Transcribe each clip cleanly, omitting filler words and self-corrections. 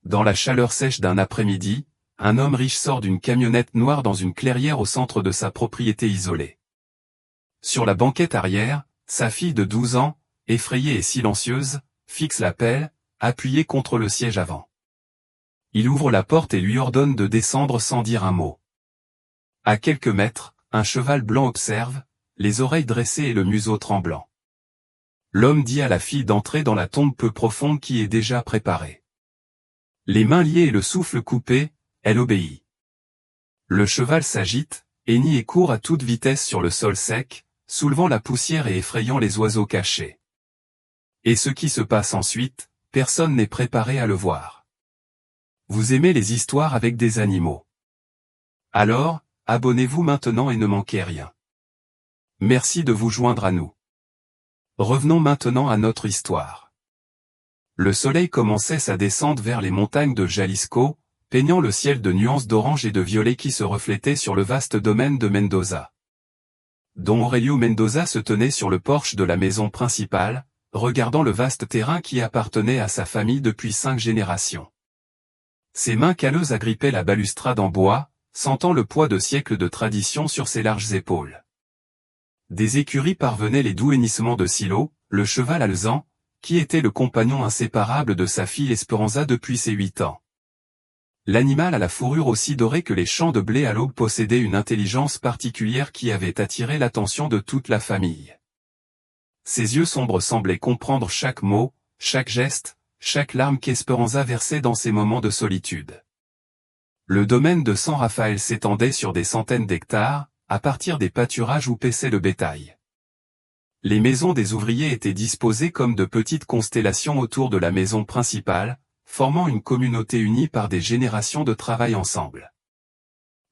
Dans la chaleur sèche d'un après-midi, un homme riche sort d'une camionnette noire dans une clairière au centre de sa propriété isolée. Sur la banquette arrière, sa fille de 12 ans, effrayée et silencieuse, fixe la pelle, appuyée contre le siège avant. Il ouvre la porte et lui ordonne de descendre sans dire un mot. À quelques mètres, un cheval blanc observe, les oreilles dressées et le museau tremblant. L'homme dit à la fille d'entrer dans la tombe peu profonde qui est déjà préparée. Les mains liées et le souffle coupé, elle obéit. Le cheval s'agite, hennit et court à toute vitesse sur le sol sec, soulevant la poussière et effrayant les oiseaux cachés. Et ce qui se passe ensuite, personne n'est préparé à le voir. Vous aimez les histoires avec des animaux? Alors, abonnez-vous maintenant et ne manquez rien. Merci de vous joindre à nous. Revenons maintenant à notre histoire. Le soleil commençait sa descente vers les montagnes de Jalisco, peignant le ciel de nuances d'orange et de violet qui se reflétaient sur le vaste domaine de Mendoza. Don Aurelio Mendoza se tenait sur le porche de la maison principale, regardant le vaste terrain qui appartenait à sa famille depuis 5 générations. Ses mains calleuses agrippaient la balustrade en bois, sentant le poids de siècles de tradition sur ses larges épaules. Des écuries parvenaient les doux hennissements de Silo, le cheval alezan, qui était le compagnon inséparable de sa fille Esperanza depuis ses 8 ans. L'animal à la fourrure aussi dorée que les champs de blé à l'aube possédait une intelligence particulière qui avait attiré l'attention de toute la famille. Ses yeux sombres semblaient comprendre chaque mot, chaque geste, chaque larme qu'Esperanza versait dans ses moments de solitude. Le domaine de San Rafael s'étendait sur des centaines d'hectares, à partir des pâturages où paissait le bétail. Les maisons des ouvriers étaient disposées comme de petites constellations autour de la maison principale, formant une communauté unie par des générations de travail ensemble.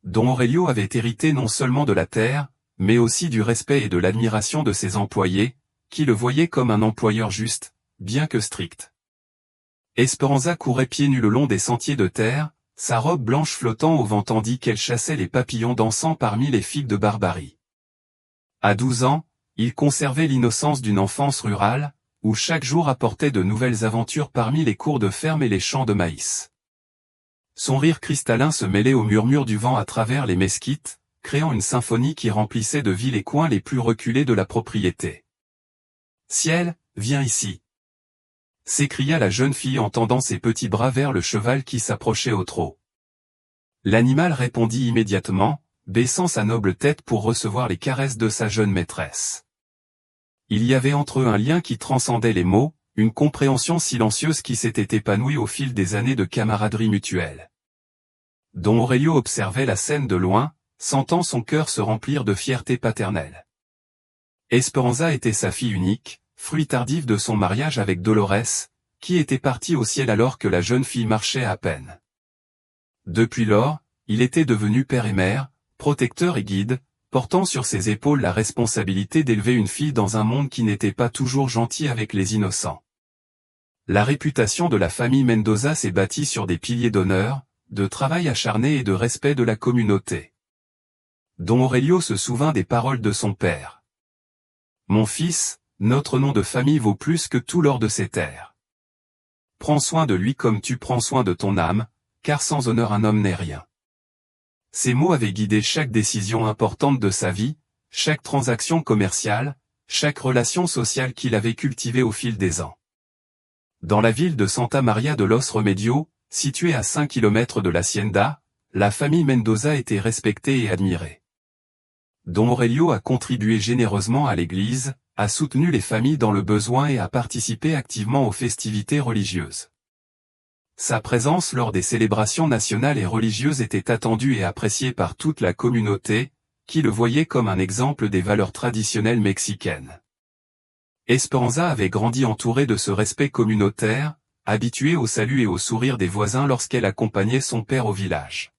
Don Aurelio avait hérité non seulement de la terre, mais aussi du respect et de l'admiration de ses employés, qui le voyaient comme un employeur juste, bien que strict. Esperanza courait pieds nus le long des sentiers de terre, sa robe blanche flottant au vent tandis qu'elle chassait les papillons dansant parmi les figues de Barbarie. À 12 ans, il conservait l'innocence d'une enfance rurale, où chaque jour apportait de nouvelles aventures parmi les cours de ferme et les champs de maïs. Son rire cristallin se mêlait au murmure du vent à travers les mesquites, créant une symphonie qui remplissait de vie les coins les plus reculés de la propriété. « Ciel, viens ici !» s'écria la jeune fille en tendant ses petits bras vers le cheval qui s'approchait au trot. L'animal répondit immédiatement, baissant sa noble tête pour recevoir les caresses de sa jeune maîtresse. Il y avait entre eux un lien qui transcendait les mots, une compréhension silencieuse qui s'était épanouie au fil des années de camaraderie mutuelle. Don Aurelio observait la scène de loin, sentant son cœur se remplir de fierté paternelle. Esperanza était sa fille unique, fruit tardif de son mariage avec Dolores, qui était partie au ciel alors que la jeune fille marchait à peine. Depuis lors, il était devenu père et mère, protecteur et guide, portant sur ses épaules la responsabilité d'élever une fille dans un monde qui n'était pas toujours gentil avec les innocents. La réputation de la famille Mendoza s'est bâtie sur des piliers d'honneur, de travail acharné et de respect de la communauté. Don Aurelio se souvint des paroles de son père. « Mon fils, notre nom de famille vaut plus que tout l'or de ces terres. Prends soin de lui comme tu prends soin de ton âme, car sans honneur un homme n'est rien. » Ces mots avaient guidé chaque décision importante de sa vie, chaque transaction commerciale, chaque relation sociale qu'il avait cultivée au fil des ans. Dans la ville de Santa Maria de los Remedios, située à 5 km de l'Hacienda, la famille Mendoza était respectée et admirée. Don Aurelio a contribué généreusement à l'église, a soutenu les familles dans le besoin et a participé activement aux festivités religieuses. Sa présence lors des célébrations nationales et religieuses était attendue et appréciée par toute la communauté, qui le voyait comme un exemple des valeurs traditionnelles mexicaines. Esperanza avait grandi entourée de ce respect communautaire, habituée au salut et au sourire des voisins lorsqu'elle accompagnait son père au village.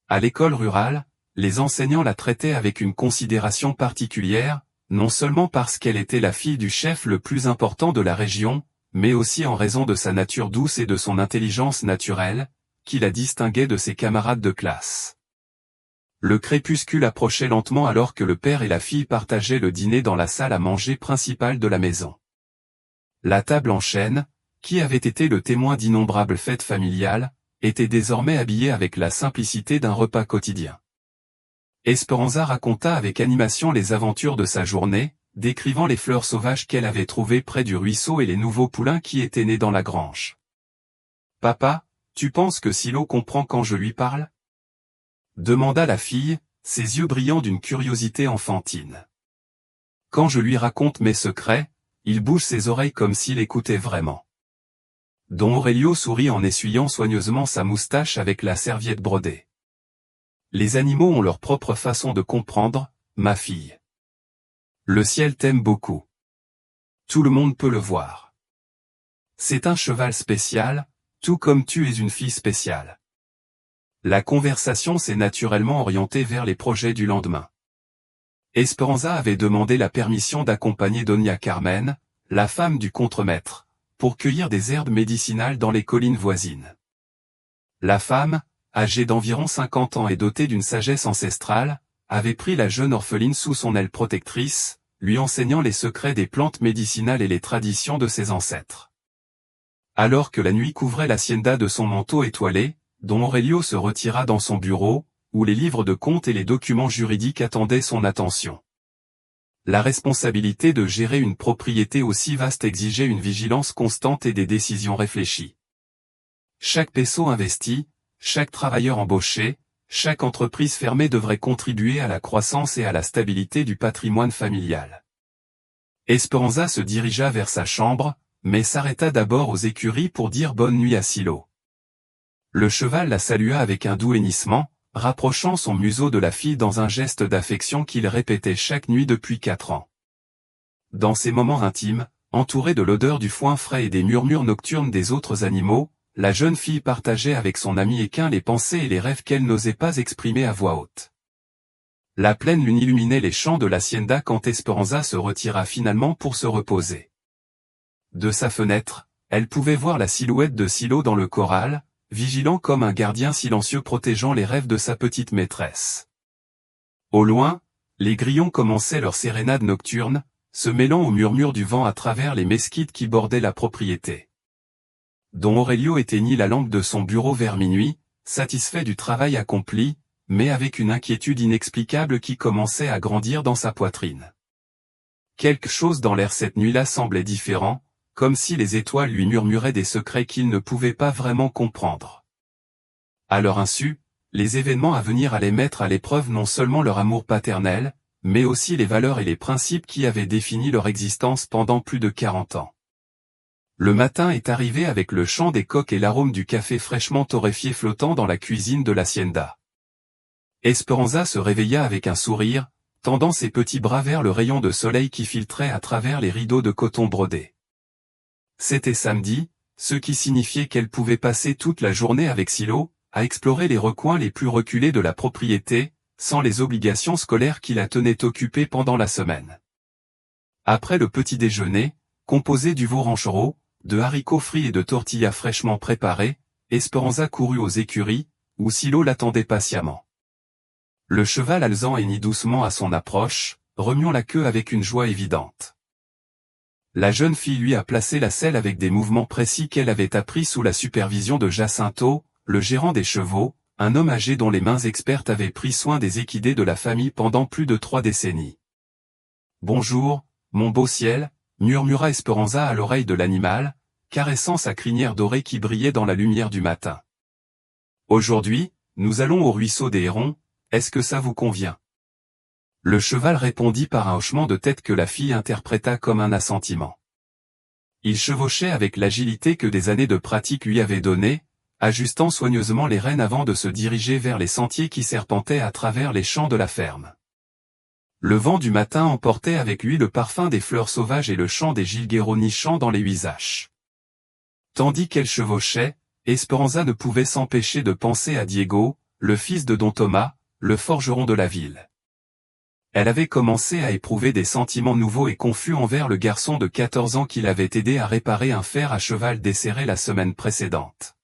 À l'école rurale, les enseignants la traitaient avec une considération particulière, non seulement parce qu'elle était la fille du chef le plus important de la région, mais aussi en raison de sa nature douce et de son intelligence naturelle, qui la distinguait de ses camarades de classe. Le crépuscule approchait lentement alors que le père et la fille partageaient le dîner dans la salle à manger principale de la maison. La table en chêne, qui avait été le témoin d'innombrables fêtes familiales, était désormais habillée avec la simplicité d'un repas quotidien. Esperanza raconta avec animation les aventures de sa journée, décrivant les fleurs sauvages qu'elle avait trouvées près du ruisseau et les nouveaux poulains qui étaient nés dans la grange. « Papa, tu penses que Silo comprend quand je lui parle ?» demanda la fille, ses yeux brillant d'une curiosité enfantine. « Quand je lui raconte mes secrets, il bouge ses oreilles comme s'il écoutait vraiment. » Don Aurelio sourit en essuyant soigneusement sa moustache avec la serviette brodée. « Les animaux ont leur propre façon de comprendre, ma fille. Le ciel t'aime beaucoup. Tout le monde peut le voir. C'est un cheval spécial, tout comme tu es une fille spéciale. » La conversation s'est naturellement orientée vers les projets du lendemain. Esperanza avait demandé la permission d'accompagner Doña Carmen, la femme du contremaître, pour cueillir des herbes médicinales dans les collines voisines. La femme, âgée d'environ 50 ans et dotée d'une sagesse ancestrale, avait pris la jeune orpheline sous son aile protectrice, lui enseignant les secrets des plantes médicinales et les traditions de ses ancêtres. Alors que la nuit couvrait l'hacienda de son manteau étoilé, Don Aurelio se retira dans son bureau, où les livres de comptes et les documents juridiques attendaient son attention. La responsabilité de gérer une propriété aussi vaste exigeait une vigilance constante et des décisions réfléchies. Chaque peso investi, chaque travailleur embauché, chaque entreprise fermée devrait contribuer à la croissance et à la stabilité du patrimoine familial. Esperanza se dirigea vers sa chambre, mais s'arrêta d'abord aux écuries pour dire bonne nuit à Silo. Le cheval la salua avec un doux hennissement, rapprochant son museau de la fille dans un geste d'affection qu'il répétait chaque nuit depuis 4 ans. Dans ces moments intimes, entourée de l'odeur du foin frais et des murmures nocturnes des autres animaux, la jeune fille partageait avec son ami équin les pensées et les rêves qu'elle n'osait pas exprimer à voix haute. La pleine lune illuminait les champs de l'hacienda quand Esperanza se retira finalement pour se reposer. De sa fenêtre, elle pouvait voir la silhouette de Silo dans le corral, vigilant comme un gardien silencieux protégeant les rêves de sa petite maîtresse. Au loin, les grillons commençaient leur sérénade nocturne, se mêlant au murmure du vent à travers les mesquites qui bordaient la propriété. Don Aurelio éteignit la lampe de son bureau vers minuit, satisfait du travail accompli, mais avec une inquiétude inexplicable qui commençait à grandir dans sa poitrine. Quelque chose dans l'air cette nuit-là semblait différent, comme si les étoiles lui murmuraient des secrets qu'il ne pouvait pas vraiment comprendre. À leur insu, les événements à venir allaient mettre à l'épreuve non seulement leur amour paternel, mais aussi les valeurs et les principes qui avaient défini leur existence pendant plus de 40 ans. Le matin est arrivé avec le chant des coqs et l'arôme du café fraîchement torréfié flottant dans la cuisine de l'hacienda. Esperanza se réveilla avec un sourire, tendant ses petits bras vers le rayon de soleil qui filtrait à travers les rideaux de coton brodé. C'était samedi, ce qui signifiait qu'elle pouvait passer toute la journée avec Silo, à explorer les recoins les plus reculés de la propriété, sans les obligations scolaires qui la tenaient occupée pendant la semaine. Après le petit déjeuner, composé du veau ranchero, de haricots frits et de tortillas fraîchement préparées, Esperanza courut aux écuries, où Silo l'attendait patiemment. Le cheval alezan hennit doucement à son approche, remuant la queue avec une joie évidente. La jeune fille lui a placé la selle avec des mouvements précis qu'elle avait appris sous la supervision de Jacinto, le gérant des chevaux, un homme âgé dont les mains expertes avaient pris soin des équidés de la famille pendant plus de 3 décennies. « Bonjour, mon beau ciel », murmura Esperanza à l'oreille de l'animal, caressant sa crinière dorée qui brillait dans la lumière du matin. « Aujourd'hui, nous allons au ruisseau des Hérons, est-ce que ça vous convient ?» Le cheval répondit par un hochement de tête que la fille interpréta comme un assentiment. Il chevauchait avec l'agilité que des années de pratique lui avaient donnée, ajustant soigneusement les rênes avant de se diriger vers les sentiers qui serpentaient à travers les champs de la ferme. Le vent du matin emportait avec lui le parfum des fleurs sauvages et le chant des jilgueros nichant dans les huisaches. Tandis qu'elle chevauchait, Esperanza ne pouvait s'empêcher de penser à Diego, le fils de Don Thomas, le forgeron de la ville. Elle avait commencé à éprouver des sentiments nouveaux et confus envers le garçon de 14 ans qui l'avait aidé à réparer un fer à cheval desserré la semaine précédente.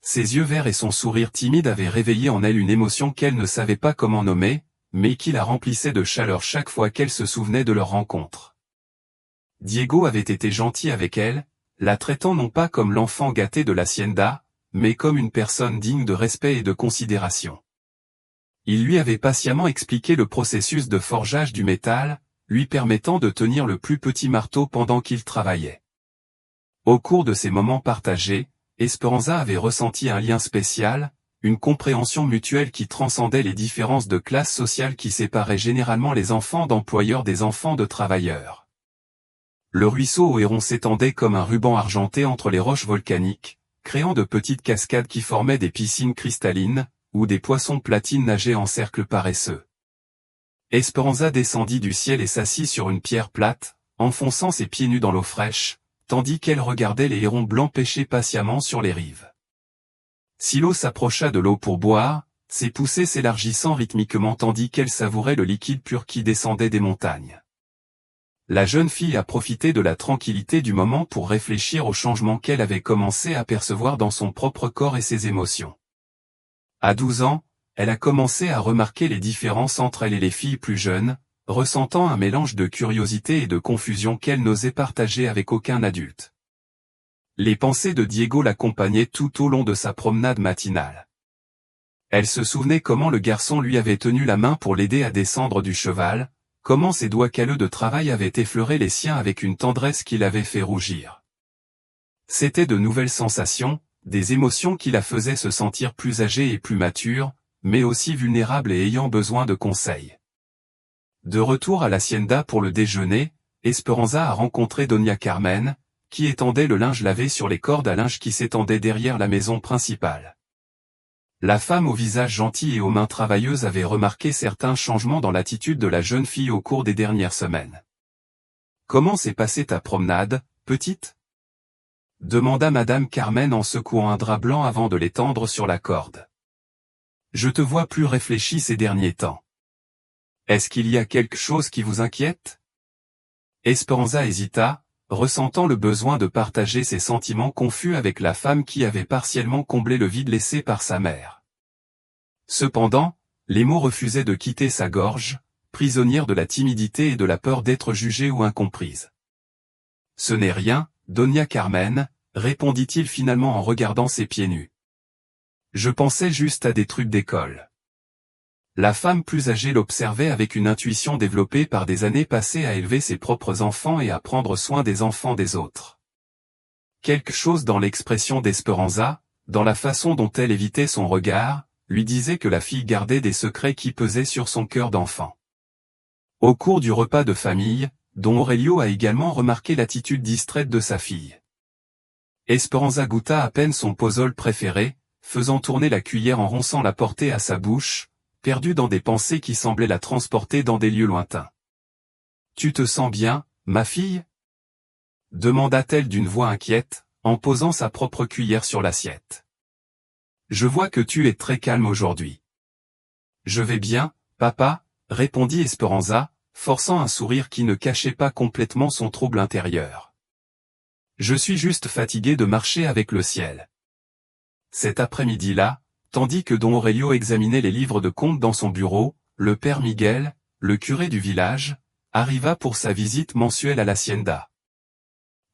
Ses yeux verts et son sourire timide avaient réveillé en elle une émotion qu'elle ne savait pas comment nommer, mais qui la remplissait de chaleur chaque fois qu'elle se souvenait de leur rencontre. Diego avait été gentil avec elle, la traitant non pas comme l'enfant gâté de l'hacienda, mais comme une personne digne de respect et de considération. Il lui avait patiemment expliqué le processus de forgeage du métal, lui permettant de tenir le plus petit marteau pendant qu'il travaillait. Au cours de ces moments partagés, Esperanza avait ressenti un lien spécial, une compréhension mutuelle qui transcendait les différences de classe sociale qui séparaient généralement les enfants d'employeurs des enfants de travailleurs. Le ruisseau au Héron s'étendait comme un ruban argenté entre les roches volcaniques, créant de petites cascades qui formaient des piscines cristallines, où des poissons platines nageaient en cercles paresseux. Esperanza descendit du ciel et s'assit sur une pierre plate, enfonçant ses pieds nus dans l'eau fraîche, tandis qu'elle regardait les hérons blancs pêcher patiemment sur les rives. Silo s'approcha de l'eau pour boire, ses poussées s'élargissant rythmiquement tandis qu'elle savourait le liquide pur qui descendait des montagnes. La jeune fille a profité de la tranquillité du moment pour réfléchir aux changements qu'elle avait commencé à percevoir dans son propre corps et ses émotions. À 12 ans, elle a commencé à remarquer les différences entre elle et les filles plus jeunes, ressentant un mélange de curiosité et de confusion qu'elle n'osait partager avec aucun adulte. Les pensées de Diego l'accompagnaient tout au long de sa promenade matinale. Elle se souvenait comment le garçon lui avait tenu la main pour l'aider à descendre du cheval, comment ses doigts calleux de travail avaient effleuré les siens avec une tendresse qui l'avait fait rougir. C'étaient de nouvelles sensations, des émotions qui la faisaient se sentir plus âgée et plus mature, mais aussi vulnérable et ayant besoin de conseils. De retour à l'hacienda pour le déjeuner, Esperanza a rencontré Doña Carmen, qui étendait le linge lavé sur les cordes à linge qui s'étendaient derrière la maison principale. La femme au visage gentil et aux mains travailleuses avait remarqué certains changements dans l'attitude de la jeune fille au cours des dernières semaines. « Comment s'est passée ta promenade, petite ?» demanda Madame Carmen en secouant un drap blanc avant de l'étendre sur la corde. « Je te vois plus réfléchi ces derniers temps. Est-ce qu'il y a quelque chose qui vous inquiète ?» Esperanza hésita, ressentant le besoin de partager ses sentiments confus avec la femme qui avait partiellement comblé le vide laissé par sa mère. Cependant, les mots refusaient de quitter sa gorge, prisonnière de la timidité et de la peur d'être jugée ou incomprise. « Ce n'est rien, Doña Carmen, répondit-il finalement en regardant ses pieds nus. « Je pensais juste à des trucs d'école. » La femme plus âgée l'observait avec une intuition développée par des années passées à élever ses propres enfants et à prendre soin des enfants des autres. Quelque chose dans l'expression d'Esperanza, dans la façon dont elle évitait son regard, lui disait que la fille gardait des secrets qui pesaient sur son cœur d'enfant. Au cours du repas de famille, Don Aurelio a également remarqué l'attitude distraite de sa fille. Esperanza goûta à peine son pozole préféré, faisant tourner la cuillère en ronçant la portée à sa bouche, perdue dans des pensées qui semblaient la transporter dans des lieux lointains. « Tu te sens bien, ma fille ?» demanda-t-elle d'une voix inquiète, en posant sa propre cuillère sur l'assiette. « Je vois que tu es très calme aujourd'hui. »« Je vais bien, papa, » répondit Esperanza, forçant un sourire qui ne cachait pas complètement son trouble intérieur. « Je suis juste fatigué de marcher avec le ciel. » Cet après-midi-là, tandis que Don Aurelio examinait les livres de comptes dans son bureau, le père Miguel, le curé du village, arriva pour sa visite mensuelle à l'hacienda.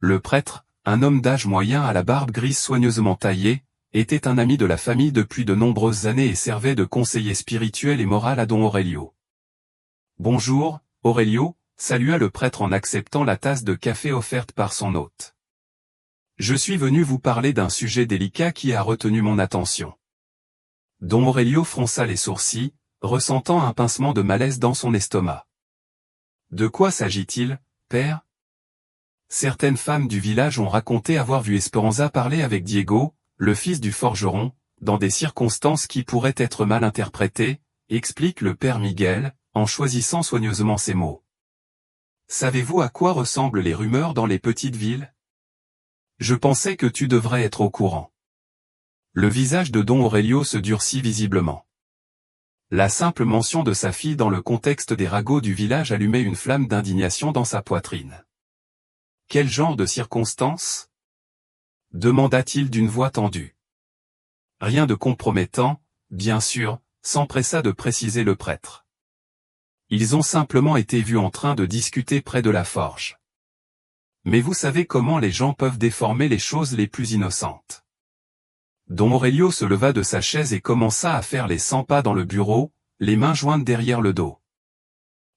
Le prêtre, un homme d'âge moyen à la barbe grise soigneusement taillée, était un ami de la famille depuis de nombreuses années et servait de conseiller spirituel et moral à Don Aurelio. « Bonjour, Aurelio, » salua le prêtre en acceptant la tasse de café offerte par son hôte. « Je suis venu vous parler d'un sujet délicat qui a retenu mon attention. » Don Aurelio fronça les sourcils, ressentant un pincement de malaise dans son estomac. « De quoi s'agit-il, père ?» Certaines femmes du village ont raconté avoir vu Esperanza parler avec Diego, le fils du forgeron, dans des circonstances qui pourraient être mal interprétées, explique le père Miguel, en choisissant soigneusement ses mots. « Savez-vous à quoi ressemblent les rumeurs dans les petites villes ? Je pensais que tu devrais être au courant. » Le visage de Don Aurelio se durcit visiblement. La simple mention de sa fille dans le contexte des ragots du village allumait une flamme d'indignation dans sa poitrine. « Quel genre de circonstances ? » demanda-t-il d'une voix tendue. « Rien de compromettant, bien sûr, » s'empressa de préciser le prêtre. Ils ont simplement été vus en train de discuter près de la forge. Mais vous savez comment les gens peuvent déformer les choses les plus innocentes. Don Aurelio se leva de sa chaise et commença à faire les 100 pas dans le bureau, les mains jointes derrière le dos.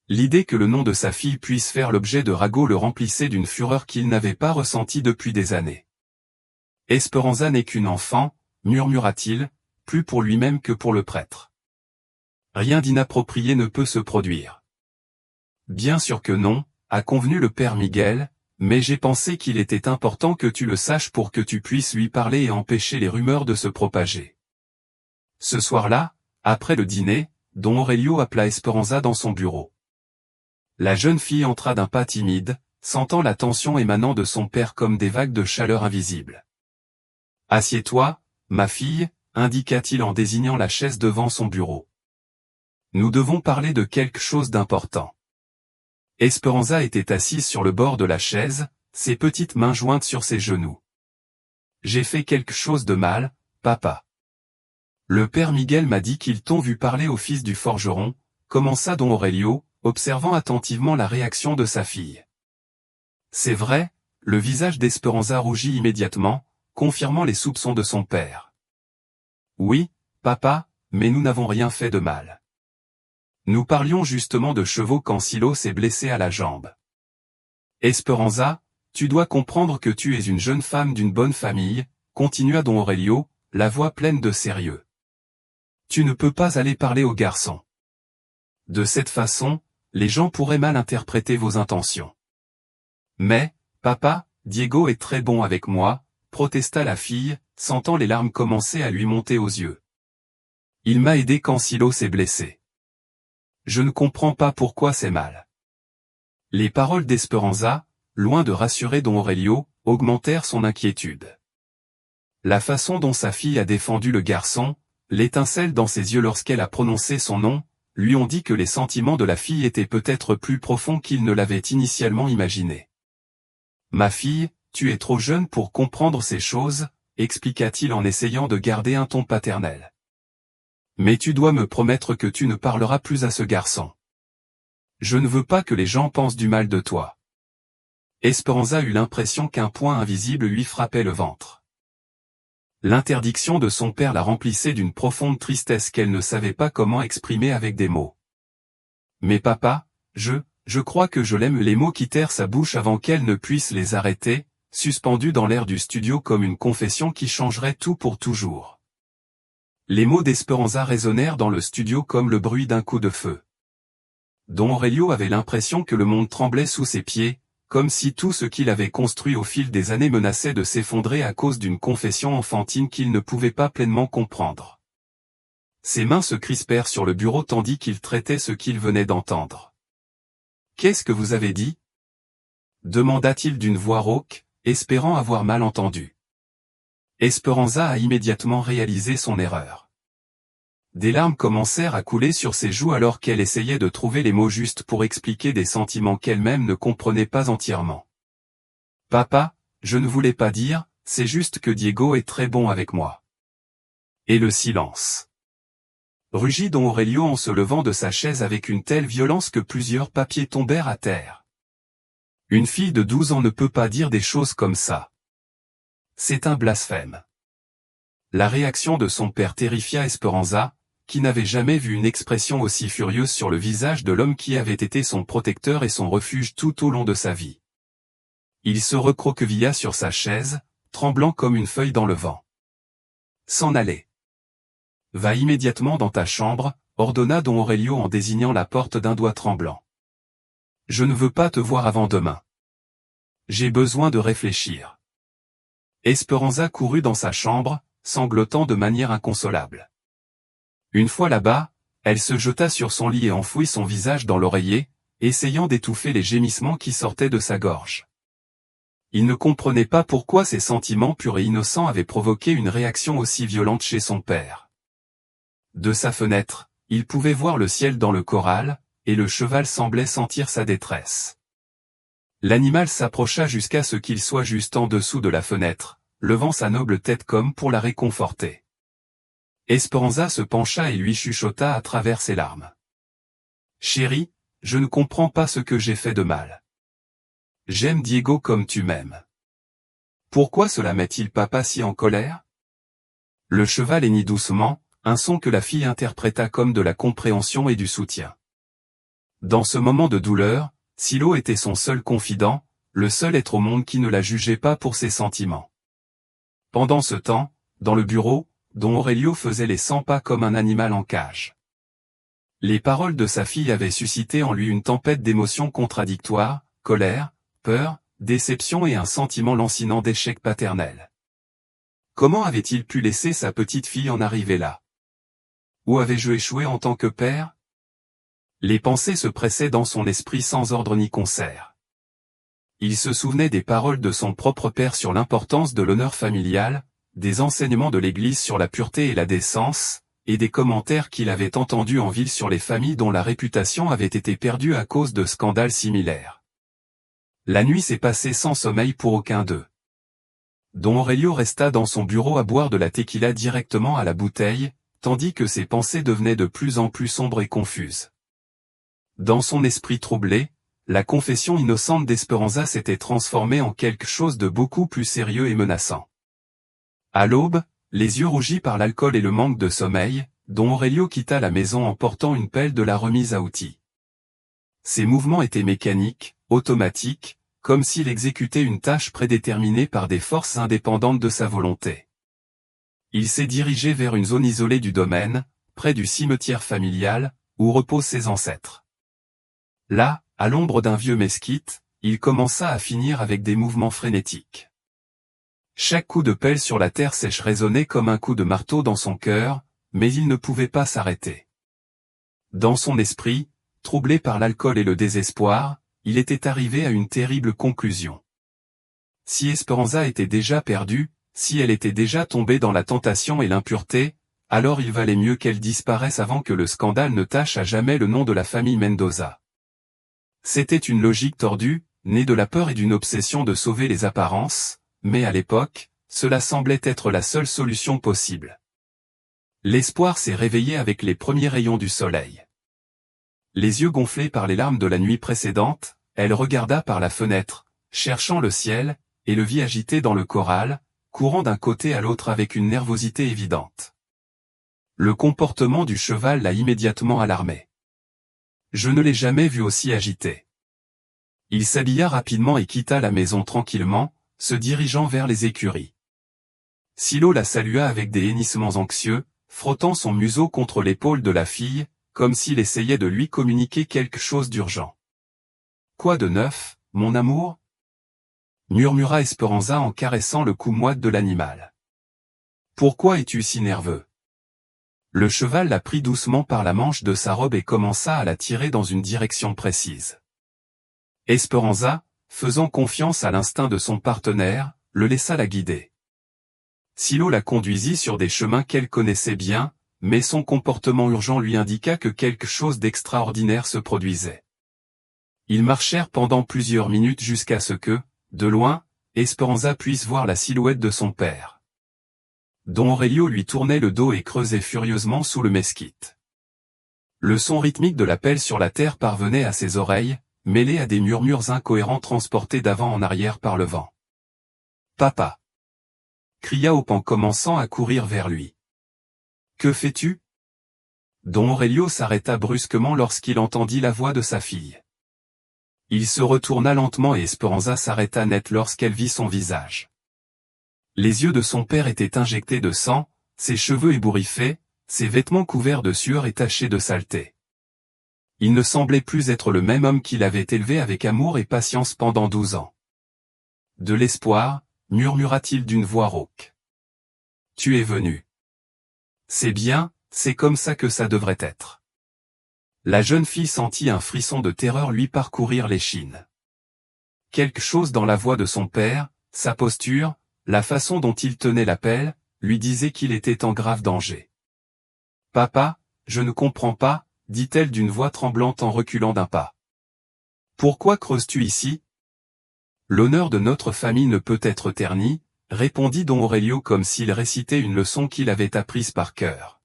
L'idée que le nom de sa fille puisse faire l'objet de ragots le remplissait d'une fureur qu'il n'avait pas ressentie depuis des années. Esperanza n'est qu'une enfant, murmura-t-il, plus pour lui-même que pour le prêtre. Rien d'inapproprié ne peut se produire. Bien sûr que non, a convenu le père Miguel, mais j'ai pensé qu'il était important que tu le saches pour que tu puisses lui parler et empêcher les rumeurs de se propager. Ce soir-là, après le dîner, Don Aurelio appela Esperanza dans son bureau. La jeune fille entra d'un pas timide, sentant la tension émanant de son père comme des vagues de chaleur invisibles. « Assieds-toi, ma fille, indiqua-t-il en désignant la chaise devant son bureau. Nous devons parler de quelque chose d'important. Esperanza était assise sur le bord de la chaise, ses petites mains jointes sur ses genoux. « J'ai fait quelque chose de mal, papa. Le père Miguel m'a dit qu'ils t'ont vu parler au fils du forgeron, commença Don Aurelio, observant attentivement la réaction de sa fille. C'est vrai, le visage d'Esperanza rougit immédiatement, confirmant les soupçons de son père. Oui, papa, mais nous n'avons rien fait de mal. Nous parlions justement de chevaux quand Silo s'est blessé à la jambe. Esperanza, tu dois comprendre que tu es une jeune femme d'une bonne famille, continua Don Aurelio, la voix pleine de sérieux. Tu ne peux pas aller parler au garçon. De cette façon, les gens pourraient mal interpréter vos intentions. Mais, papa, Diego est très bon avec moi, protesta la fille, sentant les larmes commencer à lui monter aux yeux. Il m'a aidé quand Silo s'est blessé. Je ne comprends pas pourquoi c'est mal. Les paroles d'Esperanza, loin de rassurer Don Aurelio, augmentèrent son inquiétude. La façon dont sa fille a défendu le garçon, l'étincelle dans ses yeux lorsqu'elle a prononcé son nom, lui ont dit que les sentiments de la fille étaient peut-être plus profonds qu'il ne l'avait initialement imaginé. « Ma fille, tu es trop jeune pour comprendre ces choses, expliqua-t-il en essayant de garder un ton paternel. Mais tu dois me promettre que tu ne parleras plus à ce garçon. Je ne veux pas que les gens pensent du mal de toi. » Esperanza eut l'impression qu'un poing invisible lui frappait le ventre. L'interdiction de son père la remplissait d'une profonde tristesse qu'elle ne savait pas comment exprimer avec des mots. « Mais papa, je crois que je l'aime. » Les mots quittèrent sa bouche avant qu'elle ne puisse les arrêter, suspendus dans l'air du studio comme une confession qui changerait tout pour toujours. Les mots d'Esperanza résonnèrent dans le studio comme le bruit d'un coup de feu. Don Aurelio avait l'impression que le monde tremblait sous ses pieds, comme si tout ce qu'il avait construit au fil des années menaçait de s'effondrer à cause d'une confession enfantine qu'il ne pouvait pas pleinement comprendre. Ses mains se crispèrent sur le bureau tandis qu'il traitait ce qu'il venait d'entendre. « Qu'est-ce que vous avez dit ?» demanda-t-il d'une voix rauque, espérant avoir mal entendu. Esperanza a immédiatement réalisé son erreur. Des larmes commencèrent à couler sur ses joues alors qu'elle essayait de trouver les mots justes pour expliquer des sentiments qu'elle-même ne comprenait pas entièrement. « Papa, je ne voulais pas dire, c'est juste que Diego est très bon avec moi. » Et le silence. Rugit Don Aurelio en se levant de sa chaise avec une telle violence que plusieurs papiers tombèrent à terre. Une fille de 12 ans ne peut pas dire des choses comme ça. C'est un blasphème. La réaction de son père terrifia Esperanza, qui n'avait jamais vu une expression aussi furieuse sur le visage de l'homme qui avait été son protecteur et son refuge tout au long de sa vie. Il se recroquevilla sur sa chaise, tremblant comme une feuille dans le vent. S'en aller. Va immédiatement dans ta chambre, ordonna Don Aurelio en désignant la porte d'un doigt tremblant. Je ne veux pas te voir avant demain. J'ai besoin de réfléchir. Esperanza courut dans sa chambre, sanglotant de manière inconsolable. Une fois là-bas, elle se jeta sur son lit et enfouit son visage dans l'oreiller, essayant d'étouffer les gémissements qui sortaient de sa gorge. Il ne comprenait pas pourquoi ses sentiments purs et innocents avaient provoqué une réaction aussi violente chez son père. De sa fenêtre, il pouvait voir le ciel dans le corral, et le cheval semblait sentir sa détresse. L'animal s'approcha jusqu'à ce qu'il soit juste en dessous de la fenêtre, levant sa noble tête comme pour la réconforter. Esperanza se pencha et lui chuchota à travers ses larmes. « Chérie, je ne comprends pas ce que j'ai fait de mal. j'aime Diego comme tu m'aimes. Pourquoi cela met-il papa si en colère? Le cheval hennit doucement, un son que la fille interpréta comme de la compréhension et du soutien. Dans ce moment de douleur, Silo était son seul confident, le seul être au monde qui ne la jugeait pas pour ses sentiments. Pendant ce temps, dans le bureau, Don Aurelio faisait les 100 pas comme un animal en cage. Les paroles de sa fille avaient suscité en lui une tempête d'émotions contradictoires, colère, peur, déception et un sentiment lancinant d'échec paternel. Comment avait-il pu laisser sa petite fille en arriver là? Où avais-je échoué en tant que père? Les pensées se pressaient dans son esprit sans ordre ni concert. Il se souvenait des paroles de son propre père sur l'importance de l'honneur familial, des enseignements de l'Église sur la pureté et la décence, et des commentaires qu'il avait entendus en ville sur les familles dont la réputation avait été perdue à cause de scandales similaires. La nuit s'est passée sans sommeil pour aucun d'eux. Don Aurelio resta dans son bureau à boire de la tequila directement à la bouteille, tandis que ses pensées devenaient de plus en plus sombres et confuses. Dans son esprit troublé, la confession innocente d'Esperanza s'était transformée en quelque chose de beaucoup plus sérieux et menaçant. À l'aube, les yeux rougis par l'alcool et le manque de sommeil, Don Aurelio quitta la maison en portant une pelle de la remise à outils. Ses mouvements étaient mécaniques, automatiques, comme s'il exécutait une tâche prédéterminée par des forces indépendantes de sa volonté. Il s'est dirigé vers une zone isolée du domaine, près du cimetière familial, où reposent ses ancêtres. Là, à l'ombre d'un vieux mesquite, il commença à finir avec des mouvements frénétiques. Chaque coup de pelle sur la terre sèche résonnait comme un coup de marteau dans son cœur, mais il ne pouvait pas s'arrêter. Dans son esprit, troublé par l'alcool et le désespoir, il était arrivé à une terrible conclusion. Si Esperanza était déjà perdue, si elle était déjà tombée dans la tentation et l'impureté, alors il valait mieux qu'elle disparaisse avant que le scandale ne tache à jamais le nom de la famille Mendoza. C'était une logique tordue, née de la peur et d'une obsession de sauver les apparences, mais à l'époque, cela semblait être la seule solution possible. L'espoir s'est réveillé avec les premiers rayons du soleil. Les yeux gonflés par les larmes de la nuit précédente, elle regarda par la fenêtre, cherchant le ciel, et le vit agité dans le corral, courant d'un côté à l'autre avec une nervosité évidente. Le comportement du cheval l'a immédiatement alarmé. Je ne l'ai jamais vu aussi agité. Il s'habilla rapidement et quitta la maison tranquillement, se dirigeant vers les écuries. Silo la salua avec des hennissements anxieux, frottant son museau contre l'épaule de la fille, comme s'il essayait de lui communiquer quelque chose d'urgent. « Quoi de neuf, mon amour ?» murmura Esperanza en caressant le cou moite de l'animal. « Pourquoi es-tu si nerveux ?» Le cheval la prit doucement par la manche de sa robe et commença à la tirer dans une direction précise. Esperanza, faisant confiance à l'instinct de son partenaire, le laissa la guider. Silo la conduisit sur des chemins qu'elle connaissait bien, mais son comportement urgent lui indiqua que quelque chose d'extraordinaire se produisait. Ils marchèrent pendant plusieurs minutes jusqu'à ce que, de loin, Esperanza puisse voir la silhouette de son père. Don Aurelio lui tournait le dos et creusait furieusement sous le mesquite. Le son rythmique de la pelle sur la terre parvenait à ses oreilles, mêlé à des murmures incohérents transportés d'avant en arrière par le vent. « Papa !» cria Hope en commençant à courir vers lui. « Que fais-tu » Don Aurelio s'arrêta brusquement lorsqu'il entendit la voix de sa fille. Il se retourna lentement et Esperanza s'arrêta net lorsqu'elle vit son visage. Les yeux de son père étaient injectés de sang, ses cheveux ébouriffés, ses vêtements couverts de sueur et tachés de saleté. Il ne semblait plus être le même homme qu'il avait élevé avec amour et patience pendant 12 ans. « De l'espoir » murmura-t-il d'une voix rauque. « Tu es venu. C'est bien, c'est comme ça que ça devrait être. » La jeune fille sentit un frisson de terreur lui parcourir l'échine. Quelque chose dans la voix de son père, sa posture, la façon dont il tenait la pelle, lui disait qu'il était en grave danger. « Papa, je ne comprends pas, » dit-elle d'une voix tremblante en reculant d'un pas. « Pourquoi creuses-tu ici ? » « L'honneur de notre famille ne peut être terni, » répondit Don Aurelio comme s'il récitait une leçon qu'il avait apprise par cœur.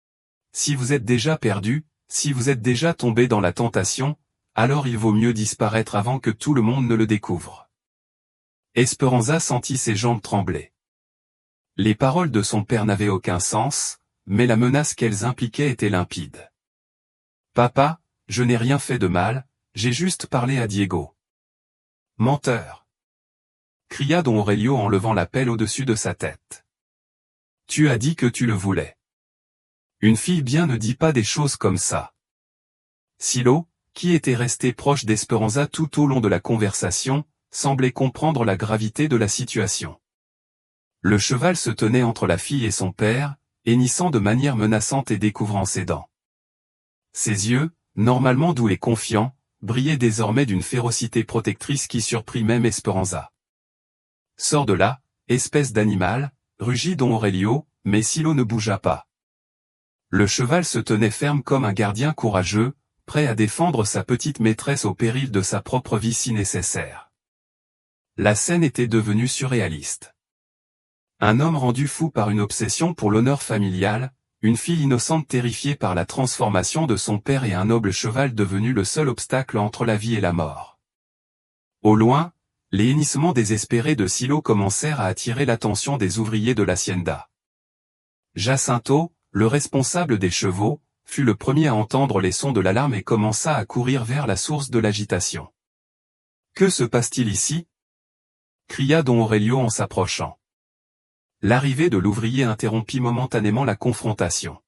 « Si vous êtes déjà perdu, si vous êtes déjà tombé dans la tentation, alors il vaut mieux disparaître avant que tout le monde ne le découvre. Esperanza sentit ses jambes trembler. Les paroles de son père n'avaient aucun sens, mais la menace qu'elles impliquaient était limpide. « Papa, je n'ai rien fait de mal, j'ai juste parlé à Diego. »« Menteur !» cria don Aurelio en levant la pelle au-dessus de sa tête. « Tu as dit que tu le voulais. Une fille bien ne dit pas des choses comme ça. » Silo, qui était resté proche d'Esperanza tout au long de la conversation, semblait comprendre la gravité de la situation. Le cheval se tenait entre la fille et son père, hennissant de manière menaçante et découvrant ses dents. Ses yeux, normalement doux et confiants, brillaient désormais d'une férocité protectrice qui surprit même Esperanza. « Sors de là, espèce d'animal !» rugit don Aurelio, mais Silo ne bougea pas. Le cheval se tenait ferme comme un gardien courageux, prêt à défendre sa petite maîtresse au péril de sa propre vie si nécessaire. La scène était devenue surréaliste. Un homme rendu fou par une obsession pour l'honneur familial, une fille innocente terrifiée par la transformation de son père et un noble cheval devenu le seul obstacle entre la vie et la mort. Au loin, les hennissements désespérés de Silo commencèrent à attirer l'attention des ouvriers de l'hacienda. Jacinto, le responsable des chevaux, fut le premier à entendre les sons de l'alarme et commença à courir vers la source de l'agitation. « Que se passe-t-il ici ?» cria don Aurelio en s'approchant. L'arrivée de l'ouvrier interrompit momentanément la confrontation.